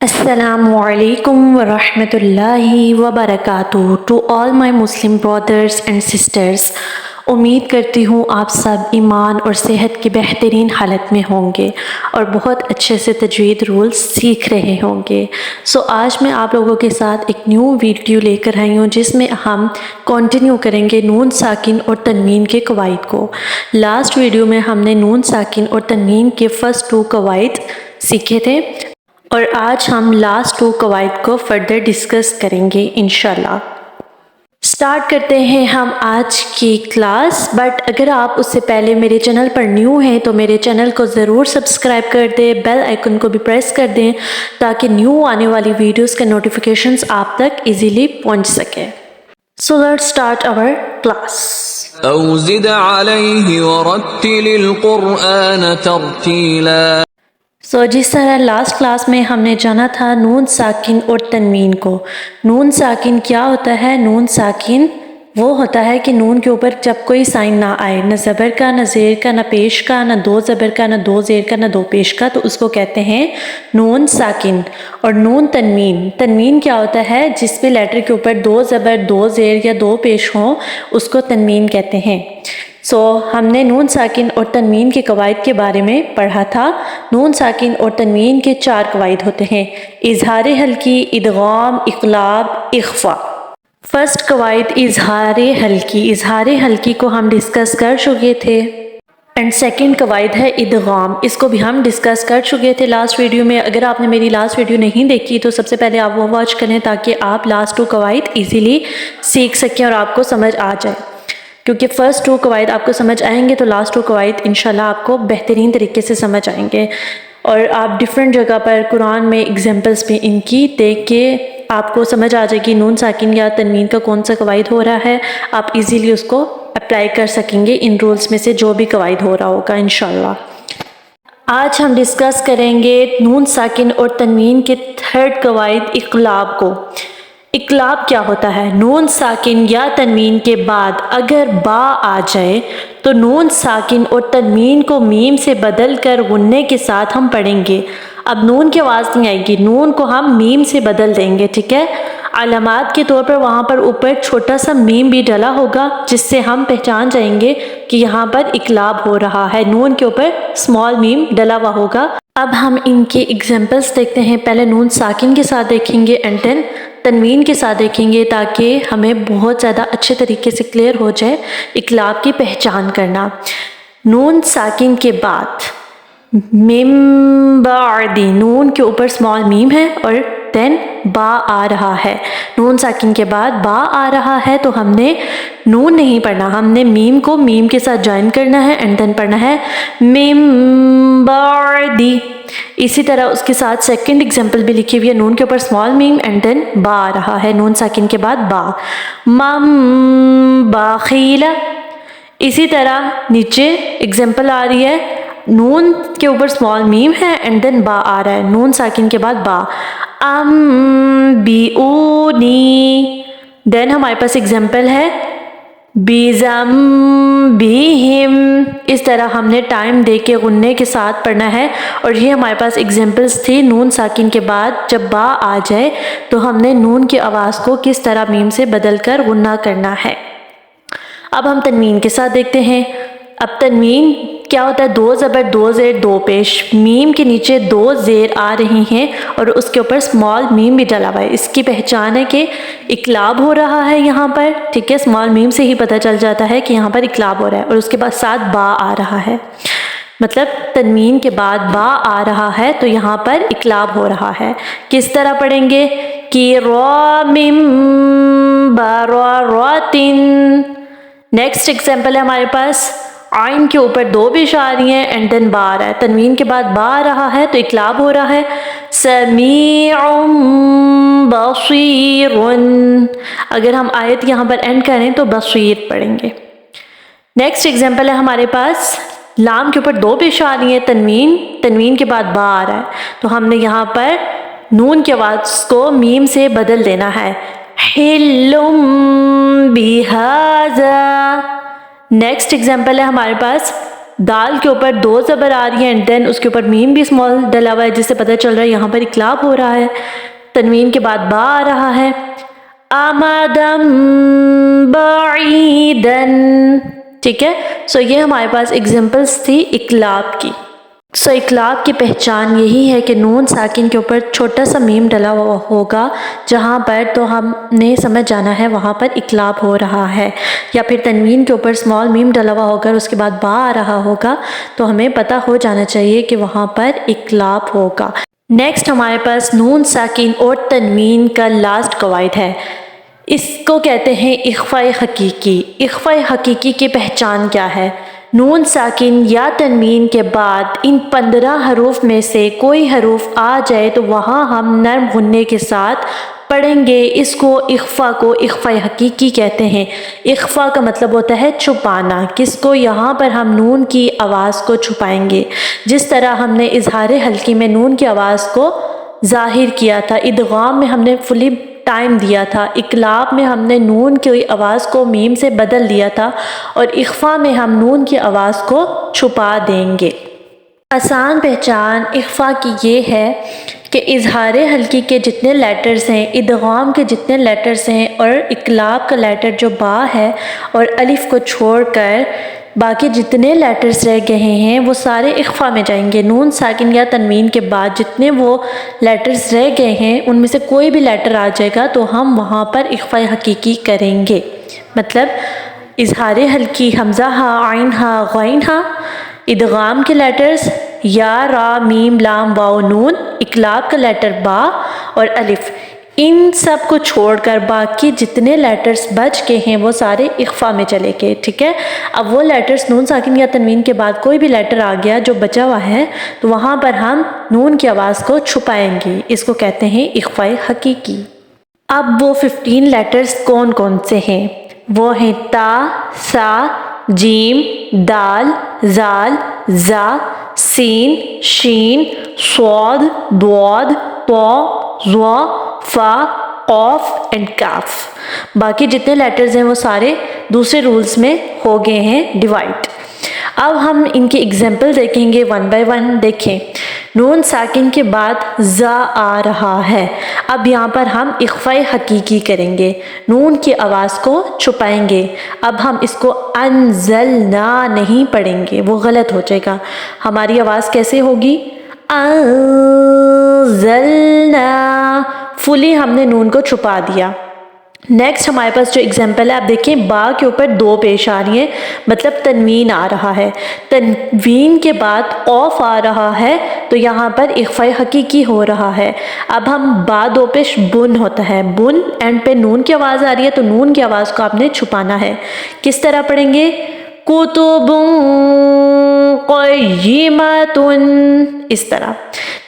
Assalamu alaikum wa rahmatullahi wa barakatuh to all my Muslim brothers and sisters. امید کرتی ہوں آپ سب ایمان اور صحت کی بہترین حالت میں ہوں گے اور بہت اچھے سے تجوید رولز سیکھ رہے ہوں گے. آج میں آپ لوگوں کے ساتھ ایک نیو ویڈیو لے کر آئی ہوں جس میں ہم کنٹینیو کریں گے نون ساکن اور تنوین کے قواعد کو. لاسٹ ویڈیو میں ہم نے نون ساکن اور تنوین کے فرسٹ 2 قواعد سیکھے تھے اور آج ہم لاسٹ 2 قواعد کو فردر ڈسکس کریں گے انشاءاللہ. سٹارٹ کرتے ہیں ہم آج کی کلاس. بٹ اگر آپ اس سے پہلے میرے چینل پر نیو ہیں تو میرے چینل کو ضرور سبسکرائب کر دیں، بیل آئیکن کو بھی پریس کر دیں تاکہ نیو آنے والی ویڈیوز کے نوٹیفیکیشنز آپ تک ایزیلی پہنچ سکے. So let's start our class. أو زد عليه ورتل القرآن ترتيلا. جس طرح لاسٹ کلاس میں ہم نے جانا تھا نون ساکن اور تنوین کو. نون ساکن کیا ہوتا ہے؟ نون ساکن وہ ہوتا ہے کہ نون کے اوپر جب کوئی سائن نہ آئے، نہ زبر کا، نہ زیر کا، نہ پیش کا، نہ 2 زبر کا، نہ 2 زیر کا، نہ 2 پیش کا، تو اس کو کہتے ہیں نون ساکن. اور نون تنوین، تنوین کیا ہوتا ہے؟ جس بھی لیٹر کے اوپر 2 زبر، 2 زیر یا 2 پیش ہوں اس کو تنوین کہتے ہیں. ہم نے نون ساکن اور تنوین کے قواعد کے بارے میں پڑھا تھا. نون ساکن اور تنوین کے 4 قواعد ہوتے ہیں: اظہار حلقی، ادغام، اقلاب، اخفا. فرسٹ قواعد اظہار حلقی. اظہار حلقی کو ہم ڈسکس کر چکے تھے. اینڈ سیکنڈ قواعد ہے ادغام، اس کو بھی ہم ڈسکس کر چکے تھے لاسٹ ویڈیو میں. اگر آپ نے میری لاسٹ ویڈیو نہیں دیکھی تو سب سے پہلے آپ وہ واچ کریں تاکہ آپ لاسٹ 2 قواعد ایزیلی سیکھ سکیں اور آپ کو سمجھ آ جائے. کیونکہ فرسٹ 2 قواعد آپ کو سمجھ آئیں گے تو لاسٹ 2 قواعد انشاءاللہ آپ کو بہترین طریقے سے سمجھ آئیں گے. اور آپ ڈیفرنٹ جگہ پر قرآن میں ایگزامپلس بھی ان کی دیکھ کے آپ کو سمجھ آ جائے گی نون ساکن یا تنوین کا کون سا قواعد ہو رہا ہے. آپ ایزیلی اس کو اپلائی کر سکیں گے ان رولز میں سے جو بھی قواعد ہو رہا ہوگا انشاءاللہ. آج ہم ڈسکس کریں گے نون ساکن اور تنوین کے 3rd قواعد اقلاب کو. اقلاب کیا ہوتا ہے؟ نون ساکن یا تنوین کے بعد اگر با آ جائے تو نون ساکن اور تنوین کو میم سے بدل کر غنے کے ساتھ ہم پڑھیں گے. اب نون کی آواز نہیں آئے گی، نون کو ہم میم سے بدل دیں گے، ٹھیک ہے؟ علامات کے طور پر وہاں پر اوپر چھوٹا سا میم بھی ڈلا ہوگا جس سے ہم پہچان جائیں گے کہ یہاں پر اقلاب ہو رہا ہے. نون کے اوپر اسمال میم ڈلا ہوا ہوگا. اب ہم ان کے ایگزامپلس دیکھتے ہیں. پہلے نون ساکن کے ساتھ دیکھیں گے اینڈ دین تنوین کے ساتھ دیکھیں گے تاکہ ہمیں بہت زیادہ اچھے طریقے سے کلیئر ہو جائے اقلاب کی پہچان کرنا. نون ساکن کے بعد میم بعدی، نون کے اوپر اسمال میم ہے اور دین با آ رہا ہے. نون ساکن کے بعد با آ رہا ہے تو ہم نے نون نہیں پڑھنا، ہم نے میم کو میم کے ساتھ جوائن کرنا ہے اینڈ دین پڑھنا ہے میم بعدی. اسی طرح اس کے ساتھ سیکنڈ ایگزامپل بھی لکھی ہوئی ہے. نون کے اوپر اسمال میم اینڈ دین با آ رہا ہے، نون ساکن کے بعد با. مم باخیلا. اسی طرح نیچے ایگزامپل آ رہی ہے، نون کے اوپر اسمال میم ہے اینڈ دین با آ رہا ہے، نون ساکن کے بعد با. بیونی. دین ہمارے پاس ایگزامپل ہے بِذَنبِهِمْ. اس طرح ہم نے ٹائم دے کے غنے کے ساتھ پڑھنا ہے. اور یہ ہمارے پاس ایگزامپلس تھی نون ساکن کے بعد جب با آ جائے تو ہم نے نون کی آواز کو کس طرح میم سے بدل کر غنہ کرنا ہے. اب ہم تنوین کے ساتھ دیکھتے ہیں. اب تنوین کیا ہوتا ہے؟ 2 زبر، 2 زیر، 2 پیش. میم کے نیچے 2 زیر آ رہی ہیں اور اس کے اوپر اسمال میم بھی ڈلا ہوا ہے. اس کی پہچان ہے کہ اقلاب ہو رہا ہے یہاں پر، ٹھیک ہے؟ اسمال میم سے ہی پتہ چل جاتا ہے کہ یہاں پر اقلاب ہو رہا ہے. اور اس کے بعد ساتھ با آ رہا ہے، مطلب تنوین کے بعد با آ رہا ہے تو یہاں پر اقلاب ہو رہا ہے. کس طرح پڑھیں گے؟ کِرَامٍ بَرَرَةٍ. نیکسٹ ایگزامپل ہے ہمارے پاس عین کے اوپر 2 پیش آ رہی ہیں اینڈ دین با آ رہا ہے. تنوین کے بعد با آ رہا ہے تو اقلاب ہو رہا ہے. سمیع بصیر. اگر ہم آیت یہاں پر اینڈ کریں تو بصیر پڑھیں گے. نیکسٹ ایگزامپل ہے ہمارے پاس لام کے اوپر 2 پیش آ رہی ہیں، تنوین کے بعد با آ رہا ہے تو ہم نے یہاں پر نون کی آواز کو میم سے بدل دینا ہے. حلم بہذا. نیکسٹ ایگزامپل ہے ہمارے پاس دال کے اوپر دو زبر آ رہی ہے اینڈ دین اس کے اوپر میم بھی اسمال ڈلا ہوا ہے، جس سے پتہ چل رہا ہے یہاں پر اقلاب ہو رہا ہے. تنوین کے بعد با آ رہا ہے. آمدم بعیدن. ٹھیک ہے، سو یہ ہمارے پاس ایگزامپلس تھی اقلاب کی. سو اقلاب کی پہچان یہی ہے کہ نون ساکن کے اوپر چھوٹا سا میم ڈلا ہوا ہوگا جہاں پر تو ہم نے سمجھ جانا ہے وہاں پر اقلاب ہو رہا ہے، یا پھر تنوین کے اوپر اسمال میم ڈلا ہوا ہوگا اس کے بعد با آ رہا ہوگا تو ہمیں پتہ ہو جانا چاہیے کہ وہاں پر اقلاب ہوگا. نیکسٹ ہمارے پاس نون ساکن اور تنوین کا لاسٹ قواعد ہے. اس کو کہتے ہیں اخفاء حقیقی. اخفاء حقیقی کی پہچان کیا ہے؟ نون ساکن یا تنوین کے بعد ان 15 حروف میں سے کوئی حروف آ جائے تو وہاں ہم نرم غنّے کے ساتھ پڑھیں گے. اس کو اخفاء حقیقی کہتے ہیں. اخفاء کا مطلب ہوتا ہے چھپانا. کس کو؟ یہاں پر ہم نون کی آواز کو چھپائیں گے، جس طرح ہم نے اظہار حلقی میں نون کی آواز کو ظاہر کیا تھا، ادغام میں ہم نے فلی ٹائم دیا تھا، اقلاب میں ہم نے نون کی آواز کو میم سے بدل دیا تھا، اور اخفاء میں ہم نون کی آواز کو چھپا دیں گے. آسان پہچان اخفاء کی یہ ہے کہ اظہار حلقی کے جتنے لیٹرز ہیں، ادغام کے جتنے لیٹرز ہیں، اور اقلاب کا لیٹر جو با ہے اور الف کو چھوڑ کر باقی جتنے لیٹرز رہ گئے ہیں وہ سارے اخفاء میں جائیں گے. نون ساکن یا تنوین کے بعد جتنے وہ لیٹرز رہ گئے ہیں ان میں سے کوئی بھی لیٹر آ جائے گا تو ہم وہاں پر اخفاء حقیقی کریں گے. مطلب اظہار حلقی حمزہ ہا، عین ہا، غین ہا، ادغام کے لیٹرز یا، را، میم، لام، واو، نون، اقلاب کا لیٹر با اور الف، ان سب کو چھوڑ کر باقی جتنے لیٹرز بچ کے ہیں وہ سارے اخفاء میں چلے گئے. ٹھیک ہے، اب وہ لیٹرز نون ساکن یا تنوین کے بعد کوئی بھی لیٹر آ گیا جو بچا ہوا ہے تو وہاں پر ہم نون کی آواز کو چھپائیں گے. اس کو کہتے ہیں اخفاء حقیقی. اب وہ 15 لیٹرز کون کون سے ہیں؟ وہ ہیں تا، سا، جیم، دال، زال، زا، سین، شین، صاد، ضاد، طا، ظا، فا، قاف اینڈ کاف. باقی جتنے لیٹرز ہیں وہ سارے دوسرے رولز میں ہو گئے ہیں ڈیوائڈ. اب ہم ان کی ایگزامپل دیکھیں گے ون بائی ون. دیکھیں، نون ساکن کے بعد زا آ رہا ہے. اب یہاں پر ہم اخفاء حقیقی کریں گے، نون کی آواز کو چھپائیں گے. اب ہم اس کو انزلنا نہیں پڑھیں گے، وہ غلط ہو جائے گا. ہماری آواز کیسے ہوگی؟ انزلنا. فلی ہم نے نون کو چھپا دیا. نیکسٹ ہمارے پاس جو ایگزامپل ہے آپ دیکھیں، با کے اوپر دو پیش آ رہی ہیں، مطلب تنوین آ رہا ہے. تنوین کے بعد قوف آ رہا ہے تو یہاں پر اخفاء حقیقی ہو رہا ہے. اب ہم با دو پیش بن ہوتا ہے، بن اینڈ پہ نون کی آواز آ رہی ہے تو نون کی آواز کو آپ نے چھپانا ہے. کس طرح پڑھیں گے؟ کتب قیمۃ، اس طرح.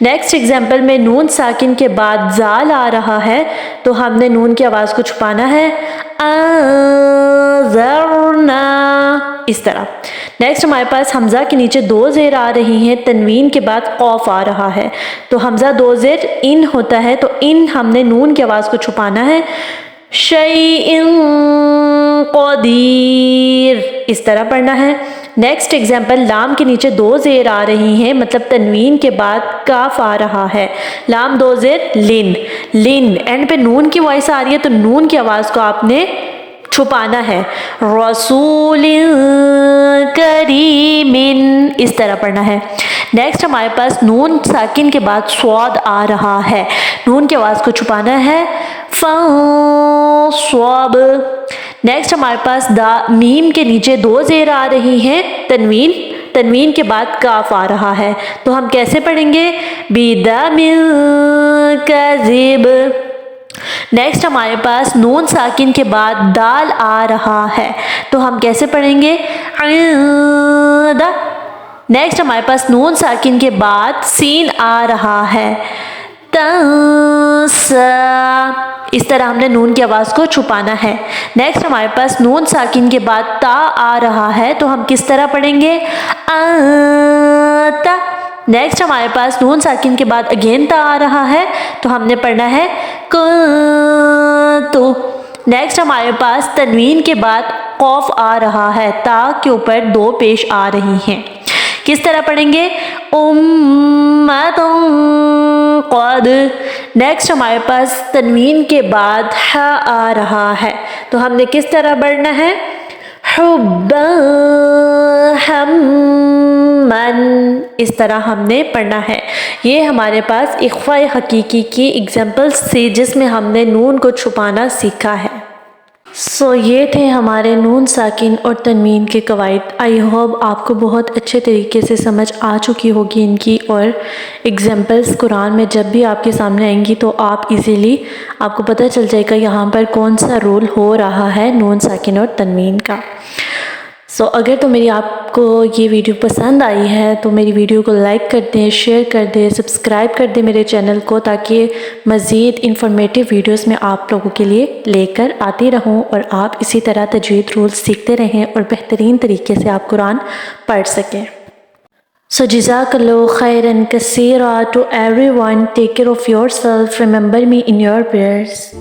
نیکسٹ ایگزامپل میں نون ساکن کے بعد زال آ رہا ہے تو ہم نے نون کی آواز کو چھپانا ہے، انذرنا، اس طرح. نیکسٹ ہمارے پاس حمزہ کے نیچے دو زیر آ رہی ہیں، تنوین کے بعد قوف آ رہا ہے تو حمزہ دو زیر ان ہوتا ہے تو ان ہم نے نون کی آواز کو چھپانا ہے، شیء قدیر، اس طرح پڑھنا ہے. نیکسٹ ایگزامپل، لام کے نیچے دو زیر آ رہی ہیں، مطلب تنوین کے بعد کاف آ رہا ہے، لام دو زیر لن، لن اینڈ پہ نون کی وائس آ رہی ہے تو نون کی آواز کو آپ نے چھپانا ہے، رسول کریم، اس طرح پڑھنا ہے. نیکسٹ ہمارے پاس نون ساکن کے بعد صاد آ رہا ہے، نون کی آواز کو چھپانا ہے، فانصب. نیکسٹ ہمارے پاس میم کے نیچے دو زیر آ رہی ہیں، تنوین، تنوین کے بعد کاف آ رہا ہے تو ہم کیسے پڑھیں گے؟ بدم کذب. نیکسٹ ہمارے پاس نون ساکن کے بعد دال آ رہا ہے تو ہم کیسے پڑھیں گے؟ عند. نیکسٹ ہمارے پاس نون ساکن کے بعد سین آ رہا ہے، تنسا، اس طرح ہم نے نون کی آواز کو چھپانا ہے. نیکسٹ ہمارے پاس نون ساکن کے بعد تا آ رہا ہے تو ہم کس طرح پڑھیں گے؟ انتا. نیکسٹ ہمارے پاس نون ساکن کے بعد اگین تا آ رہا ہے تو ہم نے پڑھنا ہے کنتو. نیکسٹ ہمارے پاس تنوین کے بعد قوف آ رہا ہے، تا کے اوپر دو پیش آ رہی ہیں. کس طرح پڑھیں گے؟ امۃ قد. نیکسٹ ہمارے پاس تنوین کے بعد ح آ رہا ہے تو ہم نے کس طرح پڑھنا ہے؟ حبا حمن، اس طرح ہم نے پڑھنا ہے. یہ ہمارے پاس اخفاء حقیقی کی ایگزامپلس تھی جس میں ہم نے نون کو چھپانا سیکھا ہے. یہ تھے ہمارے نون ساکن اور تنوین کے قواعد. آئی ہوپ آپ کو بہت اچھے طریقے سے سمجھ آ چکی ہوگی ان کی، اور ایگزامپلس قرآن میں جب بھی آپ کے سامنے آئیں گی تو آپ ایزیلی آپ کو پتہ چل جائے گا یہاں پر کون سا رول ہو رہا ہے نون ساکن اور تنوین کا. اگر تو میری آپ کو یہ ویڈیو پسند آئی ہے تو میری ویڈیو کو لائک کر دیں، شیئر کر دیں، سبسکرائب کر دیں میرے چینل کو، تاکہ مزید انفارمیٹیو ویڈیوز میں آپ لوگوں کے لیے لے کر آتی رہوں اور آپ اسی طرح تجوید رولز سیکھتے رہیں اور بہترین طریقے سے آپ قرآن پڑھ سکیں. جزاک اللہ خیرن کثیرا to everyone. Take care of yourself. Remember me in your prayers.